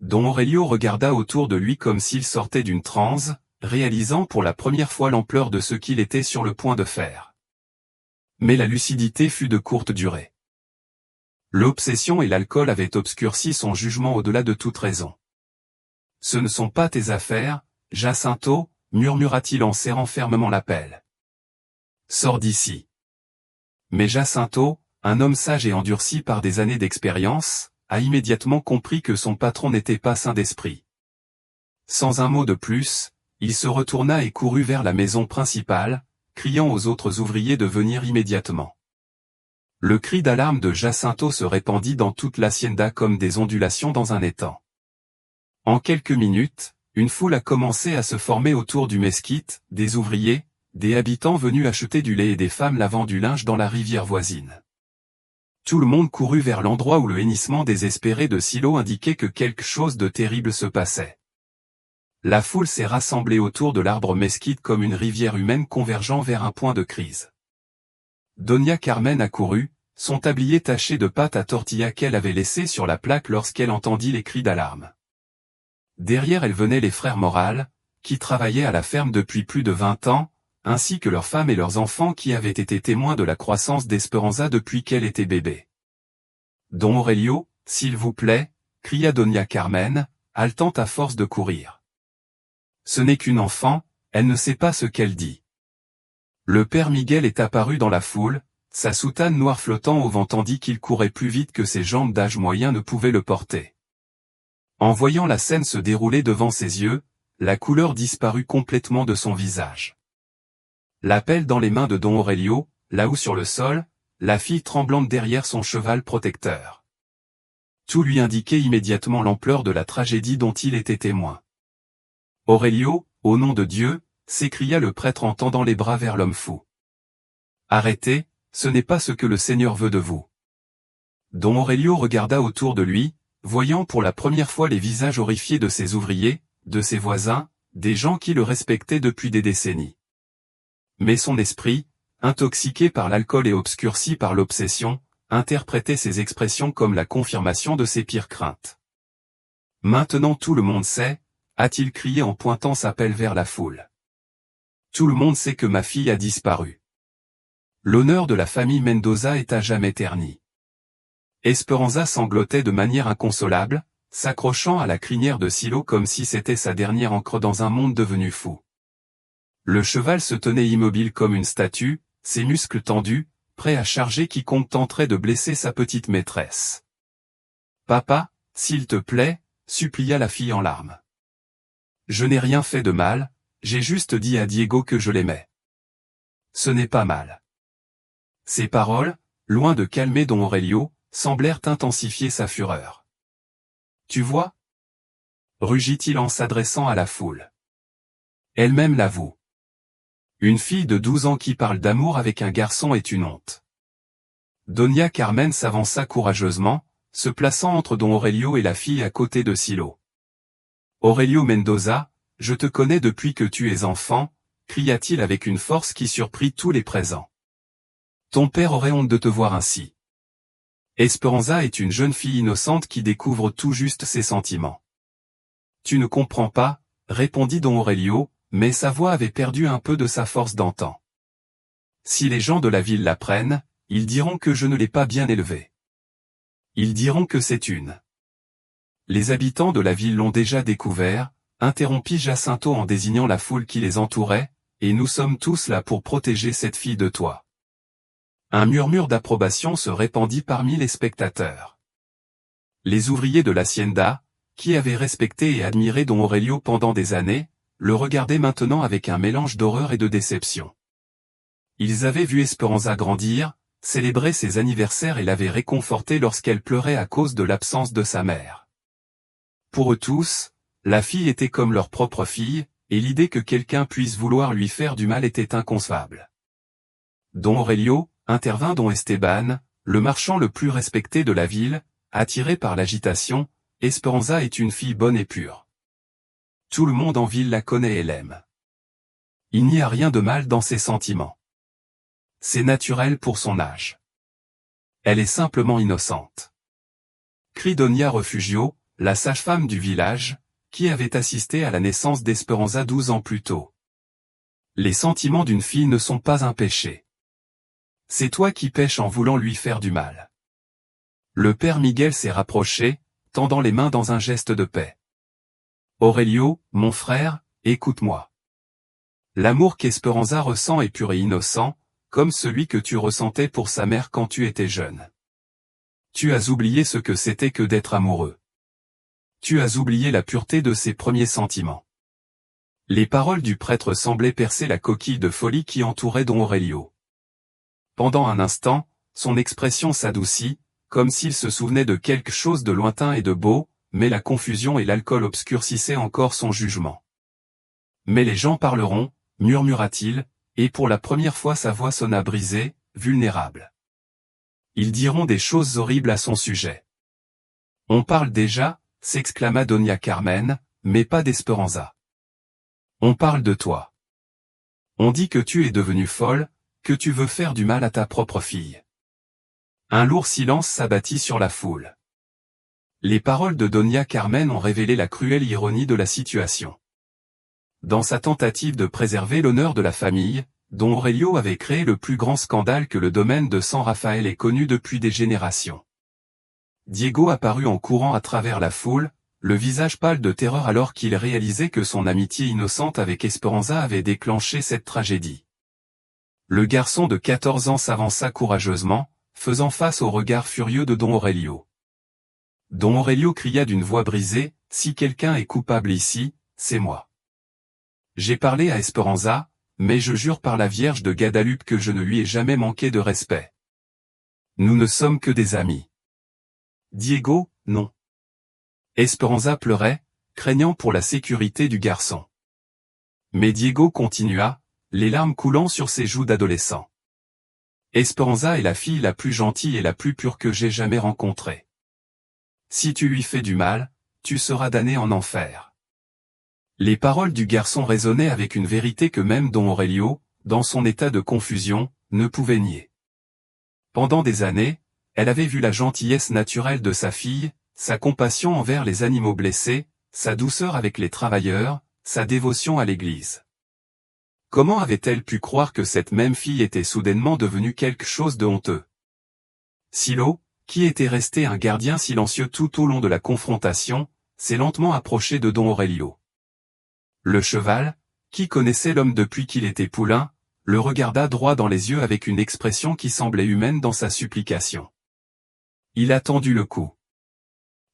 Don Aurelio regarda autour de lui comme s'il sortait d'une transe, réalisant pour la première fois l'ampleur de ce qu'il était sur le point de faire. Mais la lucidité fut de courte durée. L'obsession et l'alcool avaient obscurci son jugement au-delà de toute raison. « Ce ne sont pas tes affaires, Jacinto, murmura-t-il en serrant fermement la pelle. « Sors d'ici. » Mais Jacinto, un homme sage et endurci par des années d'expérience, a immédiatement compris que son patron n'était pas sain d'esprit. Sans un mot de plus, il se retourna et courut vers la maison principale, criant aux autres ouvriers de venir immédiatement. Le cri d'alarme de Jacinto se répandit dans toute l'hacienda comme des ondulations dans un étang. En quelques minutes, une foule a commencé à se former autour du mesquite, des ouvriers, des habitants venus acheter du lait et des femmes lavant du linge dans la rivière voisine. Tout le monde courut vers l'endroit où le hennissement désespéré de Silo indiquait que quelque chose de terrible se passait. La foule s'est rassemblée autour de l'arbre mesquite comme une rivière humaine convergeant vers un point de crise. Doña Carmen accourut, son tablier taché de pâte à tortilla qu'elle avait laissé sur la plaque lorsqu'elle entendit les cris d'alarme. Derrière elle venaient les frères Morales, qui travaillaient à la ferme depuis plus de 20 ans, ainsi que leurs femmes et leurs enfants qui avaient été témoins de la croissance d'Esperanza depuis qu'elle était bébé. « Don Aurelio, s'il vous plaît » cria Doña Carmen, haletant à force de courir. « Ce n'est qu'une enfant, elle ne sait pas ce qu'elle dit. » Le père Miguel est apparu dans la foule, sa soutane noire flottant au vent tandis qu'il courait plus vite que ses jambes d'âge moyen ne pouvaient le porter. En voyant la scène se dérouler devant ses yeux, la couleur disparut complètement de son visage. La pelle dans les mains de don Aurelio, là-haut sur le sol, la fille tremblante derrière son cheval protecteur. Tout lui indiquait immédiatement l'ampleur de la tragédie dont il était témoin. « Aurelio, au nom de Dieu !» s'écria le prêtre en tendant les bras vers l'homme fou. « Arrêtez, ce n'est pas ce que le Seigneur veut de vous. » Don Aurelio regarda autour de lui, voyant pour la première fois les visages horrifiés de ses ouvriers, de ses voisins, des gens qui le respectaient depuis des décennies. Mais son esprit, intoxiqué par l'alcool et obscurci par l'obsession, interprétait ces expressions comme la confirmation de ses pires craintes. « Maintenant tout le monde sait » a-t-il crié en pointant sa pelle vers la foule. « Tout le monde sait que ma fille a disparu. L'honneur de la famille Mendoza est à jamais terni. » Esperanza sanglotait de manière inconsolable, s'accrochant à la crinière de Silo comme si c'était sa dernière ancre dans un monde devenu fou. Le cheval se tenait immobile comme une statue, ses muscles tendus, prêt à charger quiconque tenterait de blesser sa petite maîtresse. « Papa, s'il te plaît » supplia la fille en larmes. « Je n'ai rien fait de mal, j'ai juste dit à Diego que je l'aimais. »« Ce n'est pas mal. » Ces paroles, loin de calmer don Aurelio, semblèrent intensifier sa fureur. « Tu vois » rugit-il en s'adressant à la foule. Elle-même l'avoue. Une fille de 12 ans qui parle d'amour avec un garçon est une honte. Doña Carmen s'avança courageusement, se plaçant entre Don Aurelio et la fille à côté de Silo. Aurelio Mendoza, je te connais depuis que tu es enfant, cria-t-il avec une force qui surprit tous les présents. Ton père aurait honte de te voir ainsi. Esperanza est une jeune fille innocente qui découvre tout juste ses sentiments. Tu ne comprends pas, répondit Don Aurelio, mais sa voix avait perdu un peu de sa force d'antan. Si les gens de la ville l'apprennent, ils diront que je ne l'ai pas bien élevée. Ils diront que c'est une. Les habitants de la ville l'ont déjà découvert, interrompit Jacinto en désignant la foule qui les entourait, et nous sommes tous là pour protéger cette fille de toi. Un murmure d'approbation se répandit parmi les spectateurs. Les ouvriers de l'hacienda, qui avaient respecté et admiré Don Aurelio pendant des années, le regardaient maintenant avec un mélange d'horreur et de déception. Ils avaient vu Esperanza grandir, célébrer ses anniversaires et l'avaient réconfortée lorsqu'elle pleurait à cause de l'absence de sa mère. Pour eux tous, la fille était comme leur propre fille, et l'idée que quelqu'un puisse vouloir lui faire du mal était inconcevable. Don Aurelio, intervint Don Esteban, le marchand le plus respecté de la ville, attiré par l'agitation, Esperanza est une fille bonne et pure. Tout le monde en ville la connaît et l'aime. Il n'y a rien de mal dans ses sentiments. C'est naturel pour son âge. Elle est simplement innocente. Crie Doña Refugio, la sage-femme du village, qui avait assisté à la naissance d'Esperanza 12 ans plus tôt. Les sentiments d'une fille ne sont pas un péché. C'est toi qui pèches en voulant lui faire du mal. Le père Miguel s'est rapproché, tendant les mains dans un geste de paix. Aurelio, mon frère, écoute-moi. L'amour qu'Esperanza ressent est pur et innocent, comme celui que tu ressentais pour sa mère quand tu étais jeune. Tu as oublié ce que c'était que d'être amoureux. Tu as oublié la pureté de ses premiers sentiments. Les paroles du prêtre semblaient percer la coquille de folie qui entourait Don Aurelio. Pendant un instant, son expression s'adoucit, comme s'il se souvenait de quelque chose de lointain et de beau, mais la confusion et l'alcool obscurcissaient encore son jugement. Mais les gens parleront, murmura-t-il, et pour la première fois sa voix sonna brisée, vulnérable. Ils diront des choses horribles à son sujet. On parle déjà, s'exclama Doña Carmen, mais pas d'Esperanza. On parle de toi. On dit que tu es devenue folle, que tu veux faire du mal à ta propre fille. Un lourd silence s'abattit sur la foule. Les paroles de Doña Carmen ont révélé la cruelle ironie de la situation. Dans sa tentative de préserver l'honneur de la famille, Don Aurelio avait créé le plus grand scandale que le domaine de San Rafael ait connu depuis des générations. Diego apparut en courant à travers la foule, le visage pâle de terreur alors qu'il réalisait que son amitié innocente avec Esperanza avait déclenché cette tragédie. Le garçon de 14 ans s'avança courageusement, faisant face au regard furieux de Don Aurelio. Don Aurelio cria d'une voix brisée, « Si quelqu'un est coupable ici, c'est moi. J'ai parlé à Esperanza, mais je jure par la Vierge de Guadalupe que je ne lui ai jamais manqué de respect. Nous ne sommes que des amis. » Diego, non. Esperanza pleurait, craignant pour la sécurité du garçon. Mais Diego continua, les larmes coulant sur ses joues d'adolescent. Esperanza est la fille la plus gentille et la plus pure que j'ai jamais rencontrée. Si tu lui fais du mal, tu seras damné en enfer. Les paroles du garçon résonnaient avec une vérité que même Don Aurelio, dans son état de confusion, ne pouvait nier. Pendant des années, elle avait vu la gentillesse naturelle de sa fille, sa compassion envers les animaux blessés, sa douceur avec les travailleurs, sa dévotion à l'Église. Comment avait-elle pu croire que cette même fille était soudainement devenue quelque chose de honteux? Silo, qui était resté un gardien silencieux tout au long de la confrontation, s'est lentement approché de Don Aurelio. Le cheval, qui connaissait l'homme depuis qu'il était poulain, le regarda droit dans les yeux avec une expression qui semblait humaine dans sa supplication. Il a tendu le cou.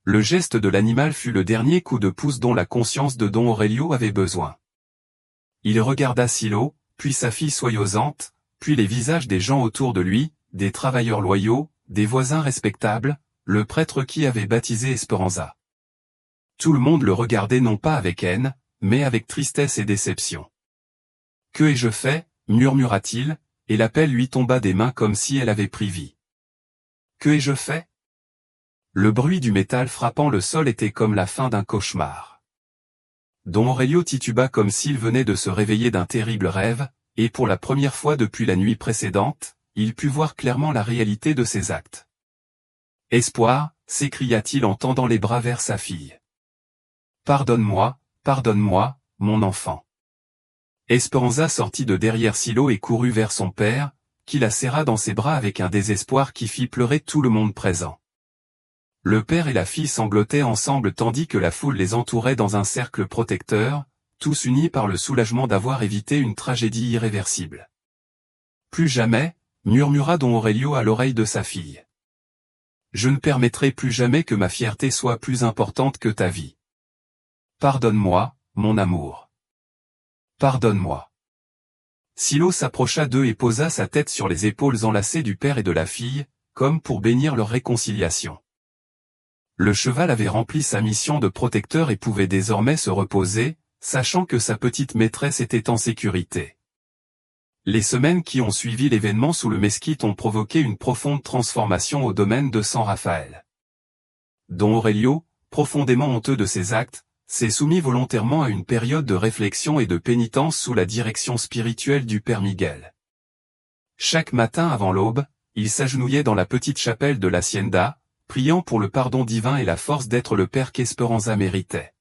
Le geste de l'animal fut le dernier coup de pouce dont la conscience de Don Aurelio avait besoin. Il regarda Silo, puis sa fille soyosante, puis les visages des gens autour de lui, des travailleurs loyaux, des voisins respectables, le prêtre qui avait baptisé Esperanza. Tout le monde le regardait non pas avec haine, mais avec tristesse et déception. Que ai-je fait, murmura-t-il, et la pelle lui tomba des mains comme si elle avait pris vie. Que ai-je fait? Le bruit du métal frappant le sol était comme la fin d'un cauchemar. Don Aurelio tituba comme s'il venait de se réveiller d'un terrible rêve, et pour la première fois depuis la nuit précédente, il put voir clairement la réalité de ses actes. Espoir, s'écria-t-il en tendant les bras vers sa fille. Pardonne-moi, mon enfant. Esperanza sortit de derrière Silo et courut vers son père, qui la serra dans ses bras avec un désespoir qui fit pleurer tout le monde présent. Le père et la fille sanglotaient ensemble tandis que la foule les entourait dans un cercle protecteur, tous unis par le soulagement d'avoir évité une tragédie irréversible. Plus jamais, murmura Don Aurelio à l'oreille de sa fille. Je ne permettrai plus jamais que ma fierté soit plus importante que ta vie. Pardonne-moi, mon amour. Pardonne-moi. Silo s'approcha d'eux et posa sa tête sur les épaules enlacées du père et de la fille, comme pour bénir leur réconciliation. Le cheval avait rempli sa mission de protecteur et pouvait désormais se reposer, sachant que sa petite maîtresse était en sécurité. Les semaines qui ont suivi l'événement sous le mesquite ont provoqué une profonde transformation au domaine de San Rafael. Don Aurelio, profondément honteux de ses actes, s'est soumis volontairement à une période de réflexion et de pénitence sous la direction spirituelle du Père Miguel. Chaque matin avant l'aube, il s'agenouillait dans la petite chapelle de l'Hacienda, priant pour le pardon divin et la force d'être le père qu'Esperanza méritait.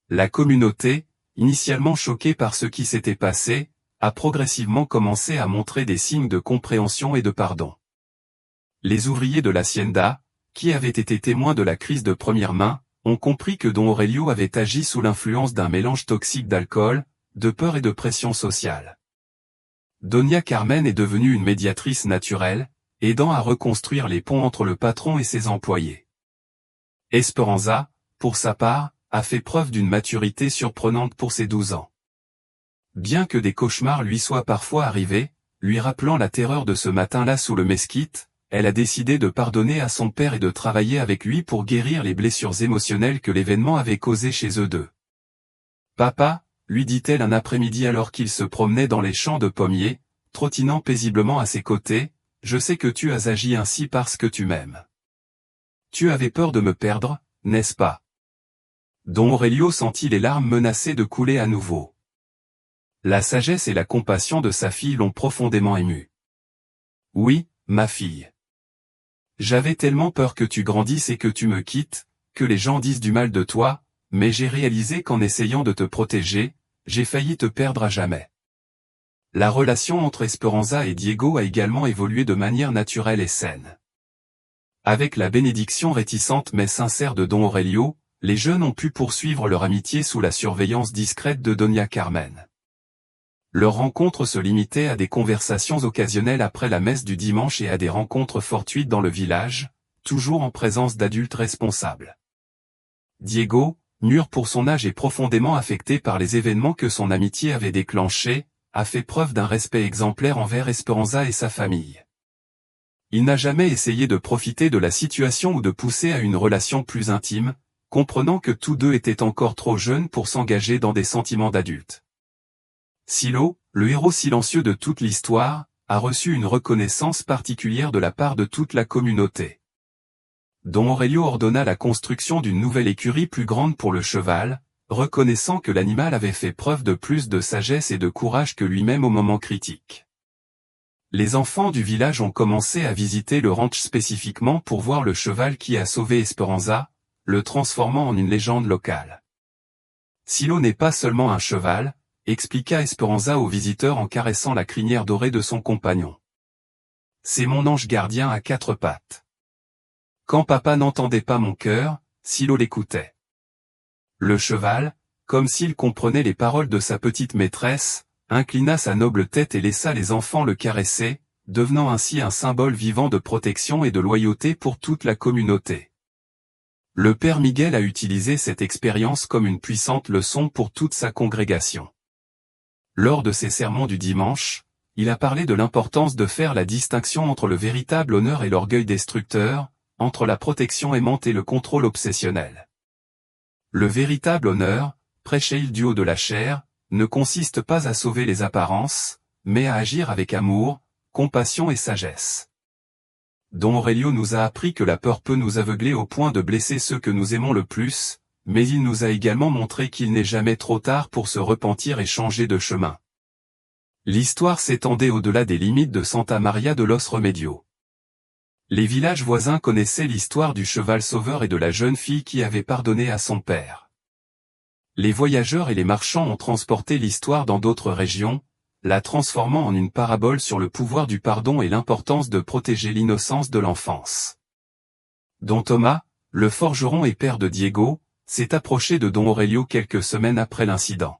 La communauté, initialement choquée par ce qui s'était passé, a progressivement commencé à montrer des signes de compréhension et de pardon. Les ouvriers de l'Hacienda, qui avaient été témoins de la crise de première main, ont compris que Don Aurelio avait agi sous l'influence d'un mélange toxique d'alcool, de peur et de pression sociale. Doña Carmen est devenue une médiatrice naturelle, aidant à reconstruire les ponts entre le patron et ses employés. Esperanza, pour sa part, a fait preuve d'une maturité surprenante pour ses 12 ans. Bien que des cauchemars lui soient parfois arrivés, lui rappelant la terreur de ce matin-là sous le mesquite, elle a décidé de pardonner à son père et de travailler avec lui pour guérir les blessures émotionnelles que l'événement avait causées chez eux deux. « Papa », lui dit-elle un après-midi alors qu'il se promenait dans les champs de pommiers, trottinant paisiblement à ses côtés, « Je sais que tu as agi ainsi parce que tu m'aimes. Tu avais peur de me perdre, n'est-ce pas ?» Don Aurelio sentit les larmes menacées de couler à nouveau. La sagesse et la compassion de sa fille l'ont profondément ému. « Oui, ma fille. J'avais tellement peur que tu grandisses et que tu me quittes, que les gens disent du mal de toi, mais j'ai réalisé qu'en essayant de te protéger, j'ai failli te perdre à jamais. » La relation entre Esperanza et Diego a également évolué de manière naturelle et saine. Avec la bénédiction réticente mais sincère de Don Aurelio, les jeunes ont pu poursuivre leur amitié sous la surveillance discrète de Doña Carmen. Leur rencontre se limitait à des conversations occasionnelles après la messe du dimanche et à des rencontres fortuites dans le village, toujours en présence d'adultes responsables. Diego, mûr pour son âge et profondément affecté par les événements que son amitié avait déclenchés, a fait preuve d'un respect exemplaire envers Esperanza et sa famille. Il n'a jamais essayé de profiter de la situation ou de pousser à une relation plus intime, comprenant que tous deux étaient encore trop jeunes pour s'engager dans des sentiments d'adultes. Silo, le héros silencieux de toute l'histoire, a reçu une reconnaissance particulière de la part de toute la communauté. Don Aurelio ordonna la construction d'une nouvelle écurie plus grande pour le cheval, reconnaissant que l'animal avait fait preuve de plus de sagesse et de courage que lui-même au moment critique. Les enfants du village ont commencé à visiter le ranch spécifiquement pour voir le cheval qui a sauvé Esperanza, le transformant en une légende locale. Silo n'est pas seulement un cheval, expliqua Esperanza aux visiteurs en caressant la crinière dorée de son compagnon. C'est mon ange gardien à 4 pattes. Quand papa n'entendait pas mon cœur, Silo l'écoutait. Le cheval, comme s'il comprenait les paroles de sa petite maîtresse, inclina sa noble tête et laissa les enfants le caresser, devenant ainsi un symbole vivant de protection et de loyauté pour toute la communauté. Le père Miguel a utilisé cette expérience comme une puissante leçon pour toute sa congrégation. Lors de ses sermons du dimanche, il a parlé de l'importance de faire la distinction entre le véritable honneur et l'orgueil destructeur, entre la protection aimante et le contrôle obsessionnel. Le véritable honneur, prêchait-il du haut de la chair, ne consiste pas à sauver les apparences, mais à agir avec amour, compassion et sagesse. Don Aurelio nous a appris que la peur peut nous aveugler au point de blesser ceux que nous aimons le plus, mais il nous a également montré qu'il n'est jamais trop tard pour se repentir et changer de chemin. L'histoire s'étendait au-delà des limites de Santa Maria de los Remedios. Les villages voisins connaissaient l'histoire du cheval sauveur et de la jeune fille qui avait pardonné à son père. Les voyageurs et les marchands ont transporté l'histoire dans d'autres régions, la transformant en une parabole sur le pouvoir du pardon et l'importance de protéger l'innocence de l'enfance. Don Thomas, le forgeron et père de Diego, s'est approché de Don Aurelio quelques semaines après l'incident.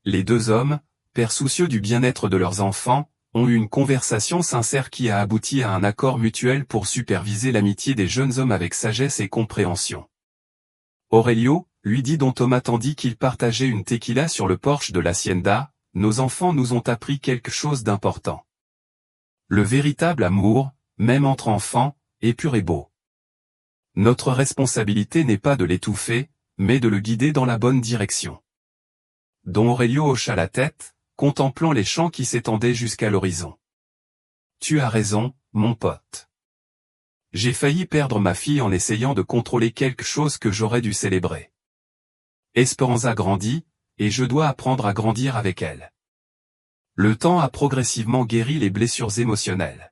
Les deux hommes, pères soucieux du bien-être de leurs enfants, ont eu une conversation sincère qui a abouti à un accord mutuel pour superviser l'amitié des jeunes hommes avec sagesse et compréhension. Aurelio, lui dit Don Thomas tandis qu'il partageait une tequila sur le porche de l'hacienda, nos enfants nous ont appris quelque chose d'important. Le véritable amour, même entre enfants, est pur et beau. Notre responsabilité n'est pas de l'étouffer, mais de le guider dans la bonne direction. Don Aurelio hocha la tête, contemplant les champs qui s'étendaient jusqu'à l'horizon. Tu as raison, mon pote. J'ai failli perdre ma fille en essayant de contrôler quelque chose que j'aurais dû célébrer. Esperanza grandit, et je dois apprendre à grandir avec elle. Le temps a progressivement guéri les blessures émotionnelles.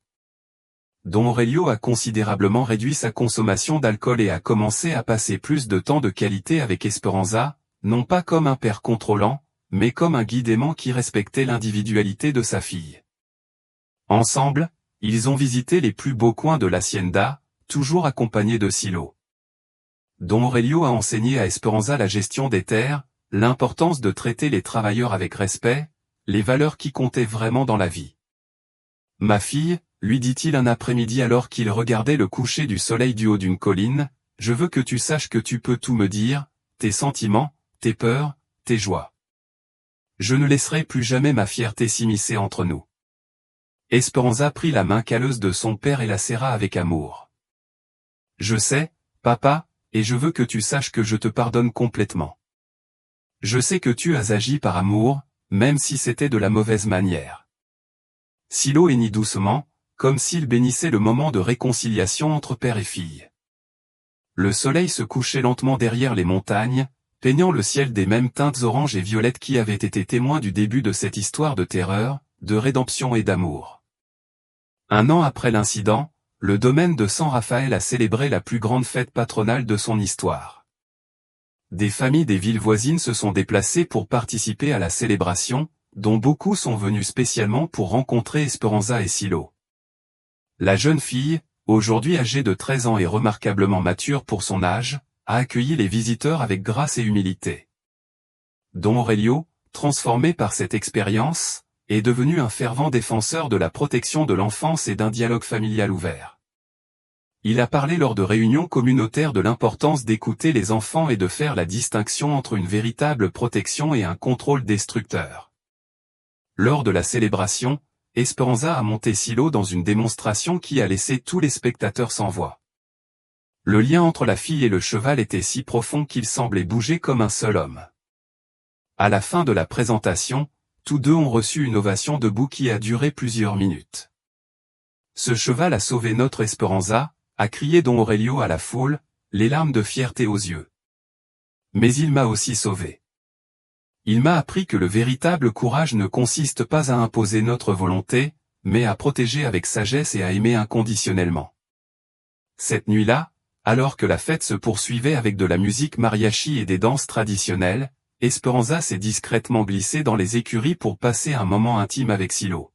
Don Aurelio a considérablement réduit sa consommation d'alcool et a commencé à passer plus de temps de qualité avec Esperanza, non pas comme un père contrôlant, mais comme un guide aimant qui respectait l'individualité de sa fille. Ensemble, ils ont visité les plus beaux coins de l'hacienda, toujours accompagnés de Silo. Don Aurelio a enseigné à Esperanza la gestion des terres, l'importance de traiter les travailleurs avec respect, les valeurs qui comptaient vraiment dans la vie. Ma fille, lui dit-il un après-midi alors qu'il regardait le coucher du soleil du haut d'une colline, je veux que tu saches que tu peux tout me dire, tes sentiments, tes peurs, tes joies. Je ne laisserai plus jamais ma fierté s'immiscer entre nous. Esperanza prit la main calleuse de son père et la serra avec amour. Je sais, papa, et je veux que tu saches que je te pardonne complètement. Je sais que tu as agi par amour, même si c'était de la mauvaise manière. Silo hennit doucement, comme s'il bénissait le moment de réconciliation entre père et fille. Le soleil se couchait lentement derrière les montagnes, peignant le ciel des mêmes teintes oranges et violettes qui avaient été témoins du début de cette histoire de terreur, de rédemption et d'amour. Un an après l'incident, le domaine de San Rafael a célébré la plus grande fête patronale de son histoire. Des familles des villes voisines se sont déplacées pour participer à la célébration, dont beaucoup sont venus spécialement pour rencontrer Esperanza et Silo. La jeune fille, aujourd'hui âgée de 13 ans et remarquablement mature pour son âge, a accueilli les visiteurs avec grâce et humilité. Don Aurelio, transformé par cette expérience, est devenu un fervent défenseur de la protection de l'enfance et d'un dialogue familial ouvert. Il a parlé lors de réunions communautaires de l'importance d'écouter les enfants et de faire la distinction entre une véritable protection et un contrôle destructeur. Lors de la célébration, Esperanza a monté Silo dans une démonstration qui a laissé tous les spectateurs sans voix. Le lien entre la fille et le cheval était si profond qu'il semblait bouger comme un seul homme. À la fin de la présentation, tous deux ont reçu une ovation debout qui a duré plusieurs minutes. Ce cheval a sauvé notre Esperanza, a crié Don Aurelio à la foule, les larmes de fierté aux yeux. Mais il m'a aussi sauvé. Il m'a appris que le véritable courage ne consiste pas à imposer notre volonté, mais à protéger avec sagesse et à aimer inconditionnellement. Cette nuit-là, alors que la fête se poursuivait avec de la musique mariachi et des danses traditionnelles, Esperanza s'est discrètement glissée dans les écuries pour passer un moment intime avec Silo.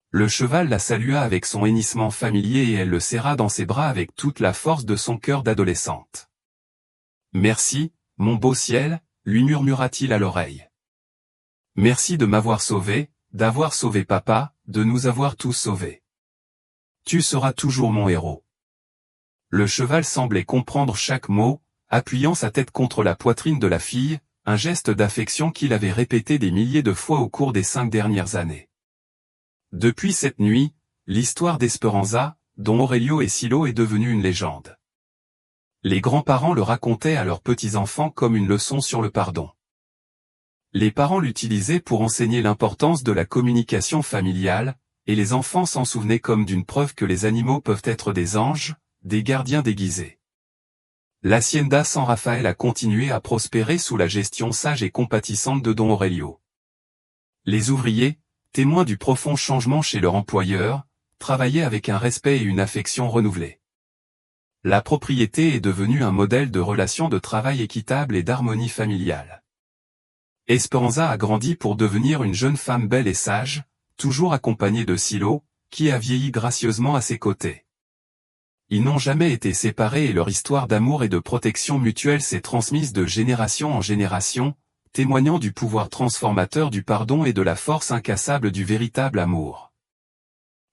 Le cheval la salua avec son hennissement familier et elle le serra dans ses bras avec toute la force de son cœur d'adolescente. « Merci, mon beau ciel », lui murmura-t-il à l'oreille. « Merci de m'avoir sauvé, d'avoir sauvé papa, de nous avoir tous sauvés. Tu seras toujours mon héros. » Le cheval semblait comprendre chaque mot, appuyant sa tête contre la poitrine de la fille, un geste d'affection qu'il avait répété des milliers de fois au cours des 5 dernières années. Depuis cette nuit, l'histoire d'Esperanza, Don Aurelio et Silo est devenue une légende. Les grands-parents le racontaient à leurs petits-enfants comme une leçon sur le pardon. Les parents l'utilisaient pour enseigner l'importance de la communication familiale, et les enfants s'en souvenaient comme d'une preuve que les animaux peuvent être des anges, des gardiens déguisés. L'hacienda San Rafael a continué à prospérer sous la gestion sage et compatissante de Don Aurelio. Les ouvriers, témoins du profond changement chez leur employeur, travaillaient avec un respect et une affection renouvelés. La propriété est devenue un modèle de relations de travail équitable et d'harmonie familiale. Esperanza a grandi pour devenir une jeune femme belle et sage, toujours accompagnée de Silo, qui a vieilli gracieusement à ses côtés. Ils n'ont jamais été séparés et leur histoire d'amour et de protection mutuelle s'est transmise de génération en génération, témoignant du pouvoir transformateur du pardon et de la force incassable du véritable amour.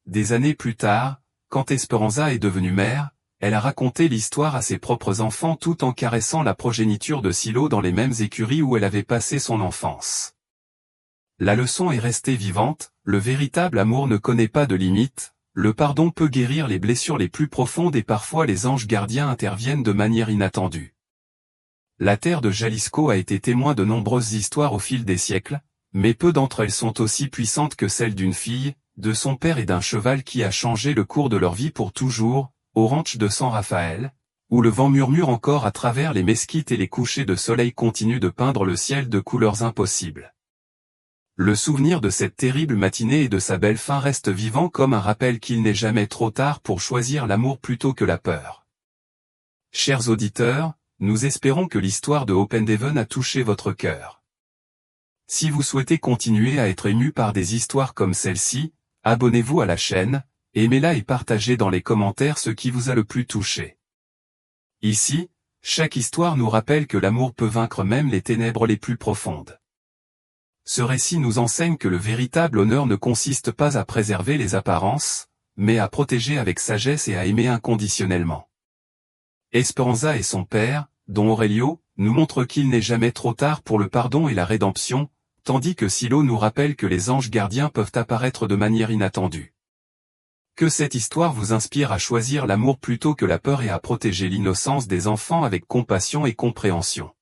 Des années plus tard, quand Esperanza est devenue mère, elle a raconté l'histoire à ses propres enfants tout en caressant la progéniture de Silo dans les mêmes écuries où elle avait passé son enfance. La leçon est restée vivante, le véritable amour ne connaît pas de limites, le pardon peut guérir les blessures les plus profondes et parfois les anges gardiens interviennent de manière inattendue. La terre de Jalisco a été témoin de nombreuses histoires au fil des siècles, mais peu d'entre elles sont aussi puissantes que celle d'une fille, de son père et d'un cheval qui a changé le cours de leur vie pour toujours, au ranch de San Rafael, où le vent murmure encore à travers les mesquites et les couchers de soleil continuent de peindre le ciel de couleurs impossibles. Le souvenir de cette terrible matinée et de sa belle fin reste vivant comme un rappel qu'il n'est jamais trop tard pour choisir l'amour plutôt que la peur. Chers auditeurs, nous espérons que l'histoire de Open Heaven a touché votre cœur. Si vous souhaitez continuer à être ému par des histoires comme celle-ci, abonnez-vous à la chaîne, aimez-la et partagez dans les commentaires ce qui vous a le plus touché. Ici, chaque histoire nous rappelle que l'amour peut vaincre même les ténèbres les plus profondes. Ce récit nous enseigne que le véritable honneur ne consiste pas à préserver les apparences, mais à protéger avec sagesse et à aimer inconditionnellement. Esperanza et son père, Don Aurelio, nous montrent qu'il n'est jamais trop tard pour le pardon et la rédemption, tandis que Silo nous rappelle que les anges gardiens peuvent apparaître de manière inattendue. Que cette histoire vous inspire à choisir l'amour plutôt que la peur et à protéger l'innocence des enfants avec compassion et compréhension.